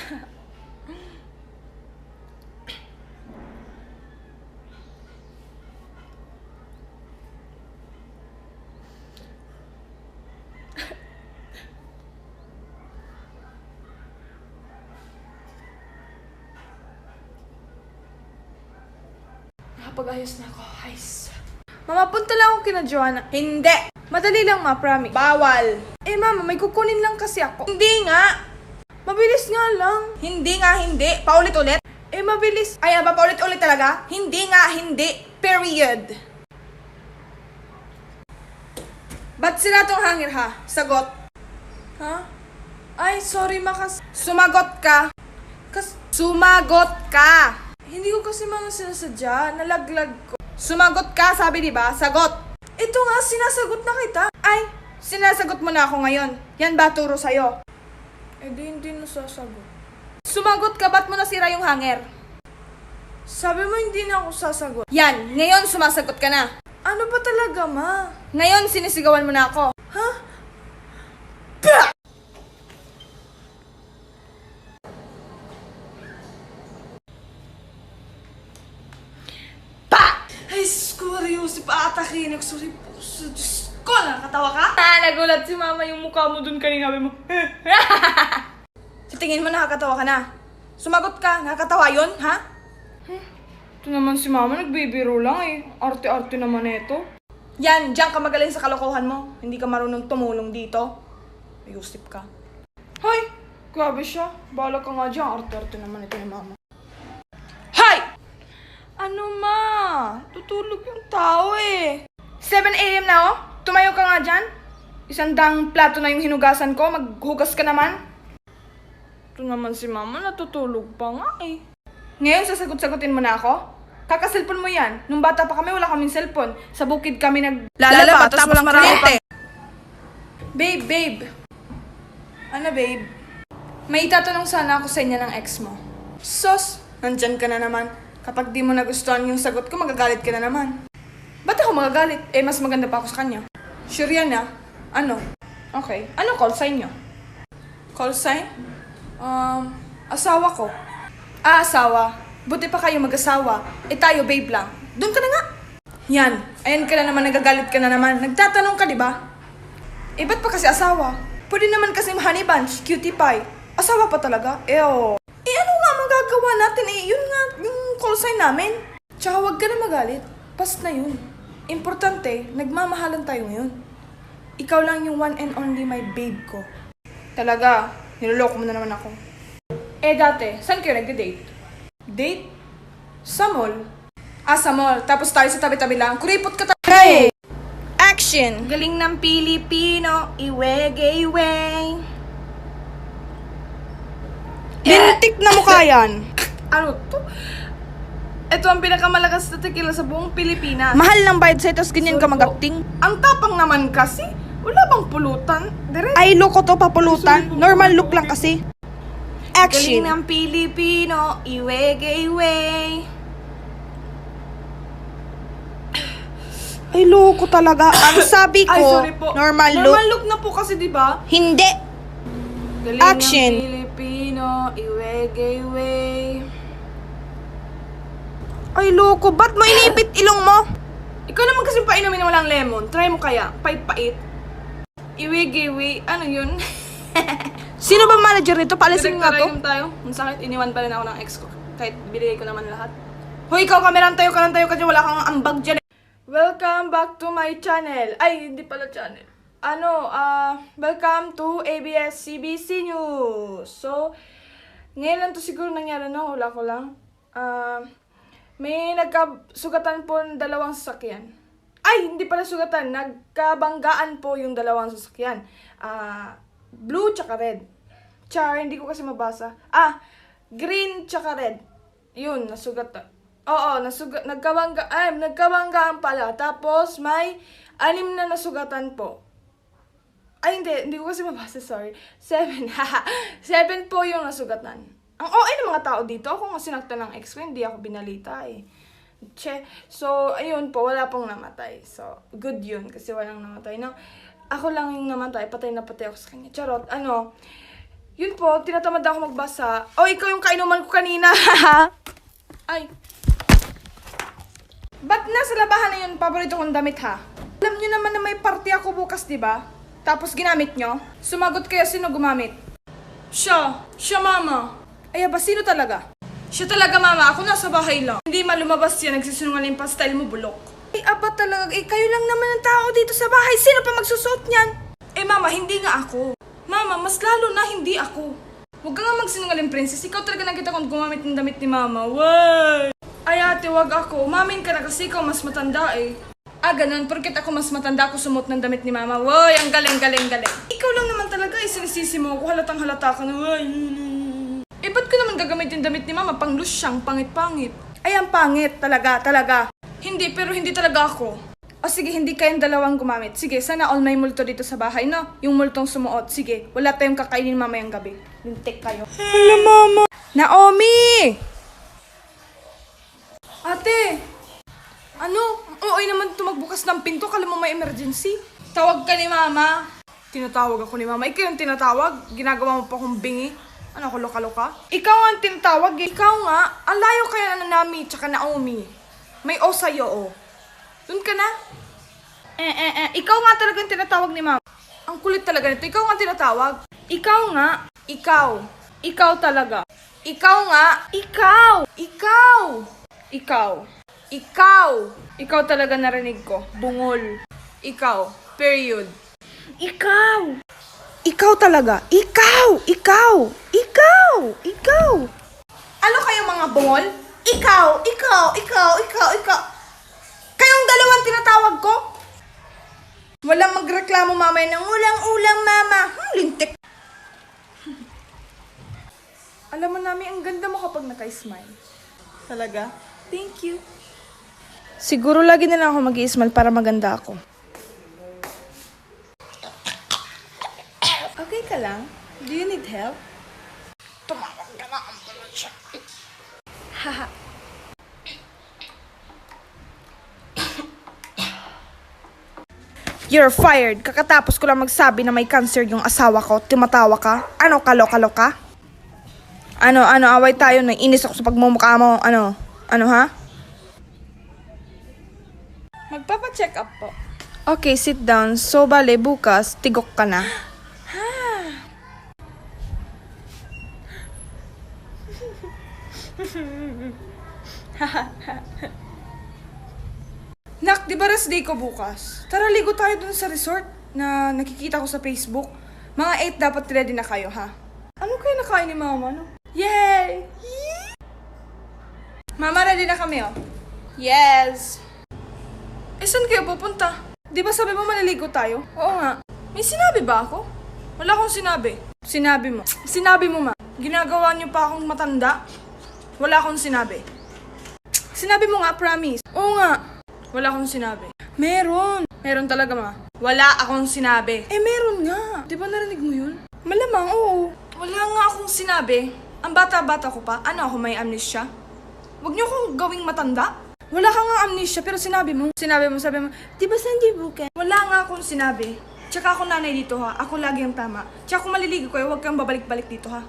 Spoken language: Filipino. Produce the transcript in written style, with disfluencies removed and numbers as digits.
Nakapag-ayos na ako. Ayos. Mama, punta lang ako kina Joanna. Hindi! Madali lang, ma, promise. Bawal! Eh, mama, may kukunin lang kasi ako. Hindi nga! Mabilis nga lang. Hindi nga, hindi. Paulit-ulit. Eh, mabilis. Ay, ba, paulit-ulit talaga? Hindi nga, hindi. Period. Ba't sila tong hangir, ha? Sagot. Ha? Ay, sorry, makas... Sumagot ka. Sumagot ka! Hindi ko kasi mga sinasadya. Nalaglag ko. Sumagot ka, sabi diba? Sagot. Ito nga, sinasagot na kita. Ay, sinasagot mo na ako ngayon. Yan ba turo sa'yo? Eh di hindi nasasagot. Sumagot ka, ba't mo nasira yung hanger? Sabi mo hindi na ako sasagot. Yan, ngayon sumasagot ka na. Ano ba talaga, ma? Ngayon sinisigawan mo na ako. Ha? Bah! Ay, sorry, si paatakin. Sorry po. Diyos ko, nakakatawa ka? Nagulat si mama yung mukha mo dun kanina. Sabi mo, sa tingin mo nakakatawa ka na? Sumagot ka, nakakatawa yun, ha? Ito naman si mama, nagbibiro lang eh. Arte-arte naman ito. Yan, diyan ka magaling sa kalokohan mo. Hindi ka marunong tumulong dito. Ayusip ka. Hoy, grabe siya. Bala ka nga dyan, arte-arte naman ito ni mama. Hay! Ano ma? Tutulog yung tao eh. 7 a.m. na oh. Tumayo ka nga dyan. 100 plato na yung hinugasan ko. Maghugas ka naman. Ito naman si mama, natutulog pa nga eh. Ngayon sasagot-sagutin mo na ako? Kakaselfon mo yan. Nung bata pa kami, wala kaming cellphone. Sa bukid kami naglalaba, tapos walang kuryente. Babe. Ano babe? May itatanong sana ako sa inyo ng ex mo. Sos, nandyan ka na naman. Kapag di mo nagustuhan yung sagot ko, magagalit ka na naman. Ba't ako magagalit? Eh, mas maganda pa ako sa kanya. Sure yan ah. Ano? Okay. Ano call sign nyo? Call sign? Asawa ko. Ah, asawa. Buti pa kayo mag-asawa. Eh tayo, babe lang. Doon ka na nga. Yan. Ayan ka na naman, nagagalit ka na naman. Nagtatanong ka, di ba? Eh, ba't pa kasi asawa? Pwede naman kasi honey bunch, cutie pie. Asawa pa talaga? Eh, oh. Eh, ano nga magagawa natin? Eh, yun nga, yung call sign namin. Tsaka wag ka na magalit. Past na yun. Importante, nagmamahalan tayo ngayon. Ikaw lang yung one and only my babe ko. Talaga, niloloko mo na naman ako. Eh, dati, saan kayo nagde-date? Date? Sa mall. Ah, sa mall. Tapos tayo sa tabi-tabi lang. Kuripot ka talaga eh. Action! Galing ng Pilipino, iwege-iwe. Lintik na mukha yan. Ano to? Ito ang pinakamalakas na tequila sa buong Pilipinas. Mahal ng bayad sa'yo, tapos ganyan ka mag-acting. Ang tapang naman kasi. Wala bang pulutan? Ay, loko to, papulutan. Normal look lang kasi. Action! Galing ng Pilipino, iwege-iwe. Ay, loko talaga. Ang sabi ko, ay, sorry po. Normal look. Normal look na po kasi, di ba? Hindi. Galing action! Ng Pilipino, iwege-iwe. Ay, loko. Ba't mo inipit ilong mo? Ikaw naman kasi painumin na walang lemon. Try mo kaya. Pait-pait. Iwi-giwi. Ano yun? Sino ba manager nito? Paalisin nga to. Tayo. Ang sakit. Iniwan pa rin ako ng ex ko. Kahit binigay ko naman lahat. Hoy, ikaw kamerang tayo ka dyan. Wala kang ambag dyan. Welcome back to my channel. Ay, hindi pala channel. Welcome to ABS-CBC News. So, ngayon lang to siguro nangyari, no? Hula ko lang. May nagkasugatan po ng dalawang sasakyan. Ay, hindi pala sugatan. Nagkabanggaan po yung dalawang sasakyan. Blue tsaka red. Char, hindi ko kasi mabasa. Green tsaka red. Yun, nasugatan. Oo, nagkabanggaan pala. Tapos, may 6 na nasugatan po. Ay, hindi ko kasi mabasa, sorry. 7, 7 po yung nasugatan. Ang OA ng mga tao dito, ako nga sinaktan ng ex ko, hindi ako binalita eh. So, ayun po, wala pong namatay. So, good yun, kasi walang namatay. No? Ako lang yung namatay, patay na patay ako sa kanya. Charot, Yun po, tinatamad ako magbasa. O, ikaw yung kainuman ko kanina. Ay. Ba't nasa labahan na yun, paborito kong damit ha? Alam nyo naman na may party ako bukas, di ba? Tapos ginamit nyo? Sumagot kayo, sino gumamit? Siya. Siya, mama. Ay, ba, sino talaga? Siya talaga, mama. Ako nasa bahay lang. Hindi malumabas yan, nagsisinungaling pa style mo, bulok. Ay, aba talaga. Eh, kayo lang naman ang tao dito sa bahay. Sino pa magsusuot niyan? Eh, mama, hindi nga ako. Mama, mas lalo na hindi ako. Huwag ka nga magsinungaling, princess. Ikaw talaga nakita kong gumamit ng damit ni mama. Way! Ay, ate, wag ako. Umamin ka na kasi ikaw mas matanda eh. Ah, ganun. Porket ako mas matanda ako sumot ng damit ni mama. Way! Ang galing, galing, galing. Ikaw lang naman talaga eh. Sinisisi mo ako. Halatang halata ka na. Way! Eh, ba't ko naman gagamit yung damit ni mama? Panglusyang, pangit-pangit. Ay, ang pangit. Talaga, talaga. Hindi, pero hindi talaga ako. O sige, hindi kayong dalawang gumamit. Sige, sana all may multo dito sa bahay, no? Yung multong sumuot. Sige, wala tayong kakainin mamayang gabi. Lintik kayo. Hala, mama! Naomi! Ate! Ano? Oo naman tumagbukas ng pinto. Kala mo may emergency. Tawag ka ni mama. Tinatawag ako ni mama. Ikaw yung tinatawag. Ginagawa mo pa akong bingi. Ano ko, loka-loka? Ikaw nga ang tinatawag eh. Ikaw nga. Ang layo kaya na Nami tsaka Naomi. May o sa'yo, o. Doon ka na? Ikaw nga talaga yung tinatawag ni mama. Ang kulit talaga nito. Ikaw nga tinatawag. Ikaw nga. Ikaw. Ikaw talaga. Ikaw nga. Ikaw. Ikaw. Ikaw. Ikaw. Ikaw talaga narinig ko. Bungol. Ikaw. Period. Ikaw. Ikaw talaga. Ikaw. Ikaw. Ikaw. Ikaw. Ano kayo mga bungol? Ikaw. Ikaw. Ikaw. Ikaw. Ikaw. Kayong dalawang tinatawag ko? Walang magreklamo mamaya ng ulang-ulang mama. Lintik. Alam mo namin, ang ganda mo kapag naka-smile. Talaga? Thank you. Siguro lagi na lang ako mag-i-smile para maganda ako. Okay ka lang? Do you need help? Tumawag ka na ambulansya. Haha. You're fired. Kakatapos ko lang magsabi na may cancer yung asawa ko. Tumatawa ka? Ano, kaloka-loka? Ano, away tayo. Naiinis ako sa pagmumukha mo. Ano, ha? Magpapa-check up po. Okay, sit down. So, bale, bukas, tigok ka na. Nak, di ba rest day ko bukas? Tara, ligo tayo dun sa resort na nakikita ko sa Facebook. Mga 8 dapat ready na kayo, ha? Ano kayo nakain ni mama, no? Yay! Mama, ready na kami, oh. Yes! Eh, saan kayo pupunta? Di ba sabi mo maliligo tayo? Oo nga. May sinabi ba ako? Wala akong sinabi. Sinabi mo. Sinabi mo, ma. Ginagawa niyo pa akong matanda? Wala akong sinabi. Sinabi mo nga, promise. Oo nga. Wala akong sinabi. Meron. Meron talaga, ma. Wala akong sinabi. Eh, meron nga. Di ba narinig mo yun? Malamang, oo. Wala nga akong sinabi. Ang bata-bata ko pa. Ano ako, may amnesia? Huwag niyo akong gawing matanda. Wala ka nga amnesia, pero sinabi mo. Sabi mo, di ba Sandy Bukan? Wala nga akong sinabi. Tsaka ako nanay dito, ha. Ako lagi ang tama. Tsaka kung maliligo kayo, huwag kang babalik-balik dito, ha.